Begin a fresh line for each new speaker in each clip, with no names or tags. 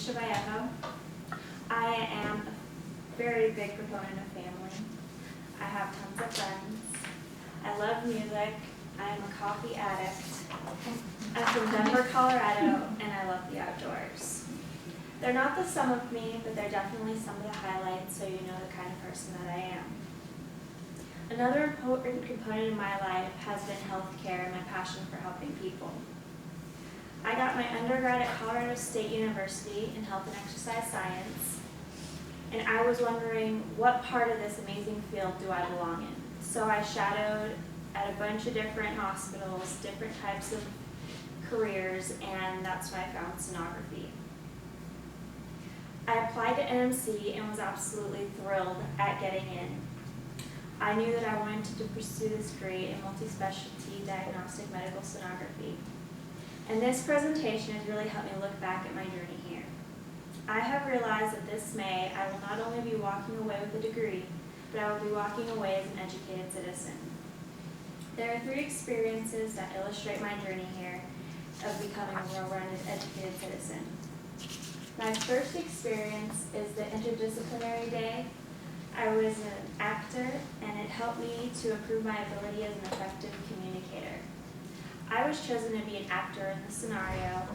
Felicia. I am a very big proponent of family. I have tons of friends. I love music. I am a coffee addict. I'm from Denver, Colorado, and I love the outdoors. They're not the sum of me, but they're definitely some of the highlights, so you know the kind of person that I am. Another important component of my life has been healthcare and my passion for helping people. I got my undergrad at Colorado State University in health and exercise science, and I was wondering what part of this amazing field do I belong in. So I shadowed at a bunch of different hospitals, different types of careers, and that's when I found sonography. I applied to NMC and was absolutely thrilled at getting in. I knew that I wanted to pursue this degree in multi-specialty diagnostic medical sonography. And this presentation has really helped me look back at my journey here. I have realized that this May, I will not only be walking away with a degree, but I will be walking away as an educated citizen. There are 3 experiences that illustrate my journey here of becoming a well-rounded educated citizen. My first experience is the interdisciplinary day. I was an actor, and it helped me to improve my ability as an effective communicator. I was chosen to be an actor in the scenario.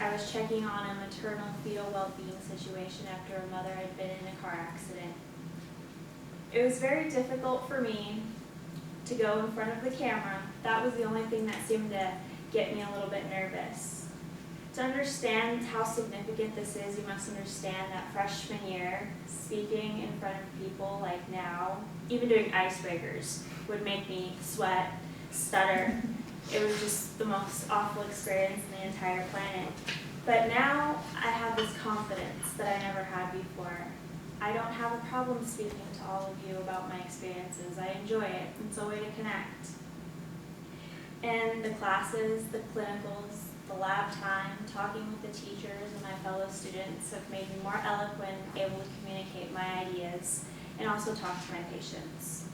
I was checking on a maternal fetal well-being situation after a mother had been in a car accident. It was very difficult for me to go in front of the camera. That was the only thing that seemed to get me a little bit nervous. To understand how significant this is, you must understand that freshman year, speaking in front of people like now, even doing icebreakers, would make me sweat, stutter. It was just the most awful experience on the entire planet. But now I have this confidence that I never had before. I don't have a problem speaking to all of you about my experiences. I enjoy it. It's a way to connect. And the classes, the clinicals, the lab time, talking with the teachers and my fellow students have made me more eloquent, able to communicate my ideas, and also talk to my patients.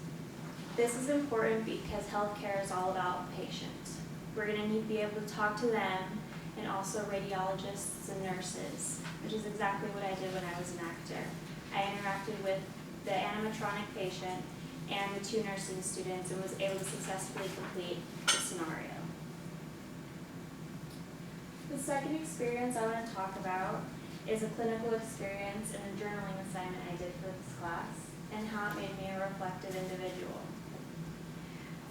This is important because healthcare is all about the patient. We're going to need to be able to talk to them and also radiologists and nurses, which is exactly what I did when I was an actor. I interacted with the animatronic patient and the 2 nursing students and was able to successfully complete the scenario. The second experience I want to talk about is a clinical experience and a journaling assignment I did for this class and how it made me a reflective individual.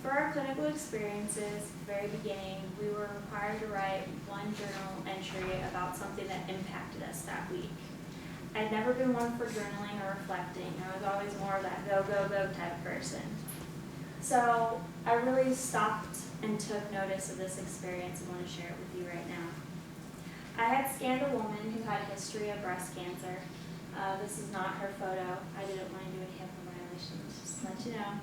For our clinical experiences, at the very beginning, we were required to write 1 journal entry about something that impacted us that week. I'd never been one for journaling or reflecting. I was always more of that go, go, go type of person. So I really stopped and took notice of this experience and want to share it with you right now. I had scanned a woman who had a history of breast cancer. This is not her photo. I didn't want to do a HIPAA violation, just to let you know.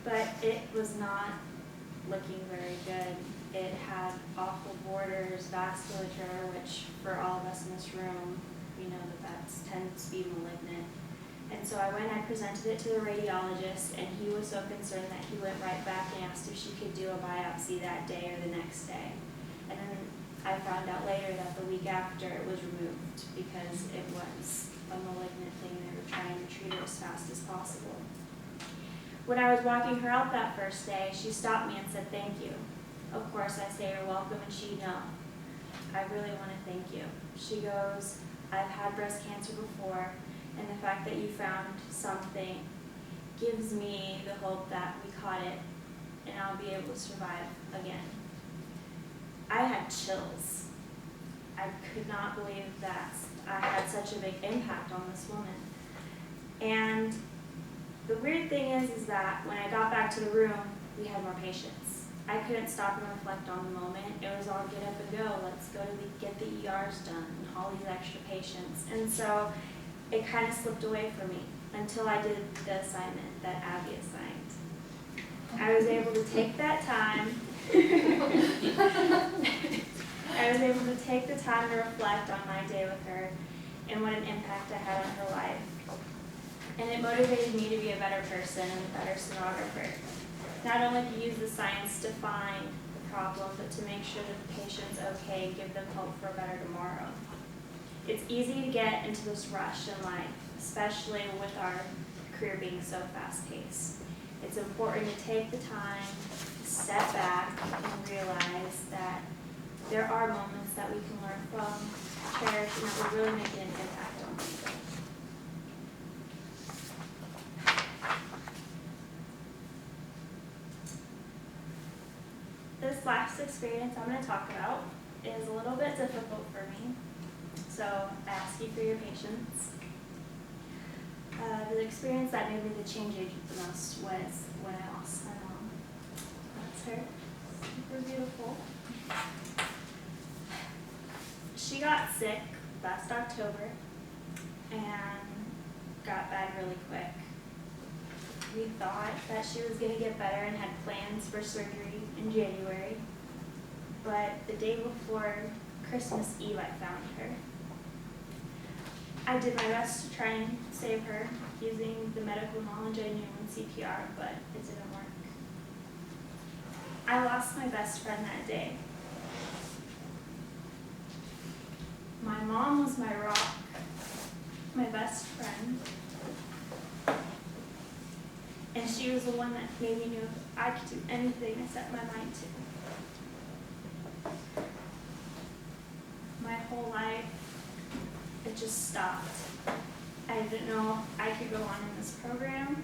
But it was not looking very good. It had awful borders, vasculature, which for all of us in this room, we know that tends to be malignant. And so I went and I presented it to the radiologist, and he was so concerned that he went right back and asked if she could do a biopsy that day or the next day. And then I found out later that the week after it was removed because it was a malignant thing. They were trying to treat her as fast as possible. When I was walking her out that first day, she stopped me and said, "Thank you." Of course, I say, "You're welcome," and she, "No, I really want to thank you." She goes, "I've had breast cancer before, and the fact that you found something gives me the hope that we caught it and I'll be able to survive again." I had chills. I could not believe that I had such a big impact on this woman. And the weird thing is that when I got back to the room, we had more patients. I couldn't stop and reflect on the moment. It was all get up and go. Let's go to get the ERs done and all these extra patients. And so it kind of slipped away from me until I did the assignment that Abby assigned. I was able to take that time. I was able to take the time to reflect on my day with her and what an impact I had on her life. And it motivated me to be a better person and a better sonographer. Not only to use the science to find the problem, but to make sure that the patient's okay, give them hope for a better tomorrow. It's easy to get into this rush in life, especially with our career being so fast-paced. It's important to take the time to step back and realize that there are moments that we can learn from, cherish, and that will really make an impact on people. This last experience I'm going to talk about is a little bit difficult for me, so I ask you for your patience. The experience that made me the change agent the most was when I lost my mom. That's her. Super beautiful. She got sick last October and got bad really quick. We thought that she was going to get better and had plans for surgery in January, but the day before Christmas Eve I found her. I did my best to try and save her using the medical knowledge I knew in CPR, but it didn't work. I lost my best friend that day. My mom was my rock, my best friend, and she was the one that made me know I could do anything I set my mind to. My whole life, it just stopped. I didn't know I could go on in this program.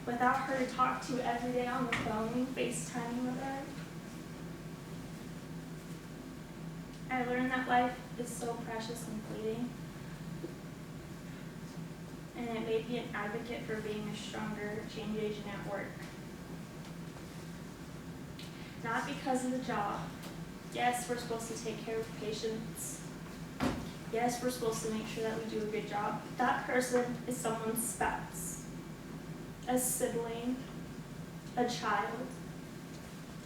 Without her to talk to every day on the phone, FaceTiming with her, I learned that life is so precious and fleeting. And it made me an advocate for being a stronger change agent at work. Not because of the job. Yes, we're supposed to take care of patients. Yes, we're supposed to make sure that we do a good job. But that person is someone's spouse, a sibling, a child,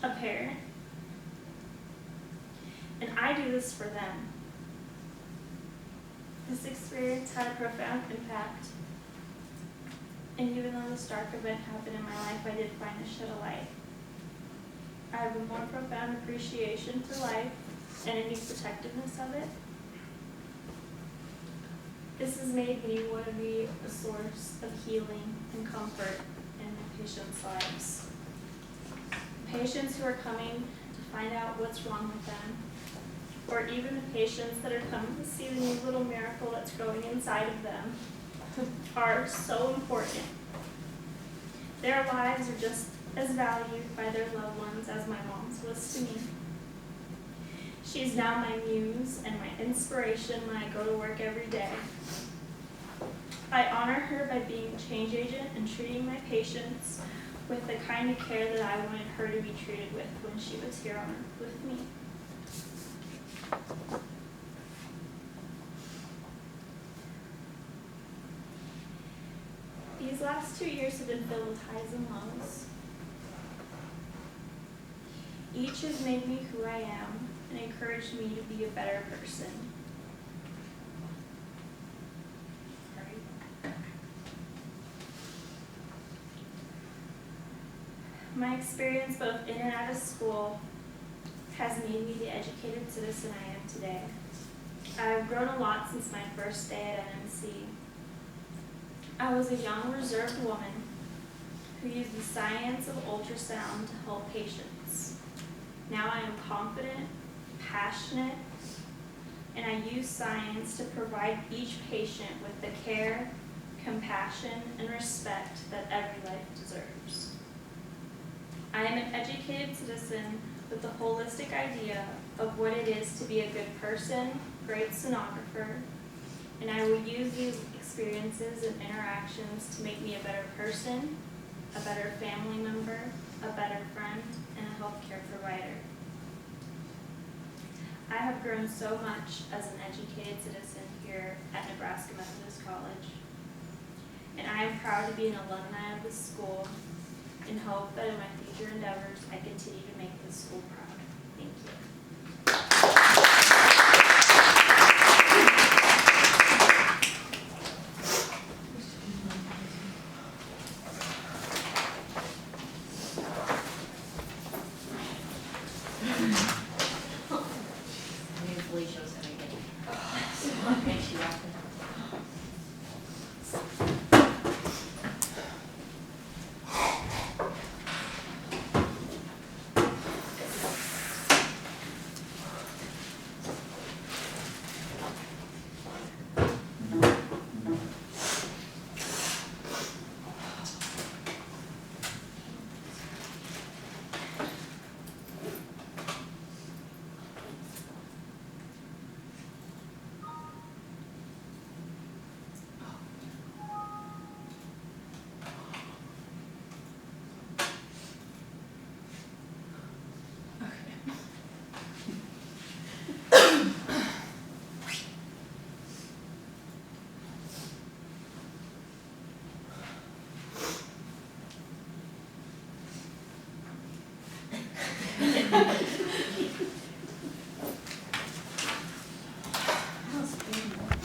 a parent. And I do this for them. This experience had a profound impact. And even though this dark event happened in my life, I did find a shed of light. I have a more profound appreciation for life and any protectiveness of it. This has made me want to be a source of healing and comfort in my patients' lives. Patients who are coming to find out what's wrong with them, or even the patients that are coming to see the new little miracle that's growing inside of them, are so important. Their lives are just as valued by their loved ones as my mom's was to me. She's now my muse and my inspiration when I go to work every day. I honor her by being a change agent and treating my patients with the kind of care that I wanted her to be treated with when she was here on earth with me. These last 2 years have been filled with highs and lows. Each has made me who I am and encouraged me to be a better person. My experience both in and out of school has made me the educated citizen I am today. I've grown a lot since my first day at NMC. I was a young, reserved woman who used the science of ultrasound to help patients. Now I am confident, passionate, and I use science to provide each patient with the care, compassion, and respect that every life deserves. I am an educated citizen with the holistic idea of what it is to be a good person, great sonographer, and I will use these experiences and interactions to make me a better person, a better family member, a better friend, and a healthcare provider. I have grown so much as an educated citizen here at Nebraska Methodist College, and I am proud to be an alumni of this school and hope that in my future endeavors I continue to make this school proud. Thank you.
Felicia was having Okay, she walked in.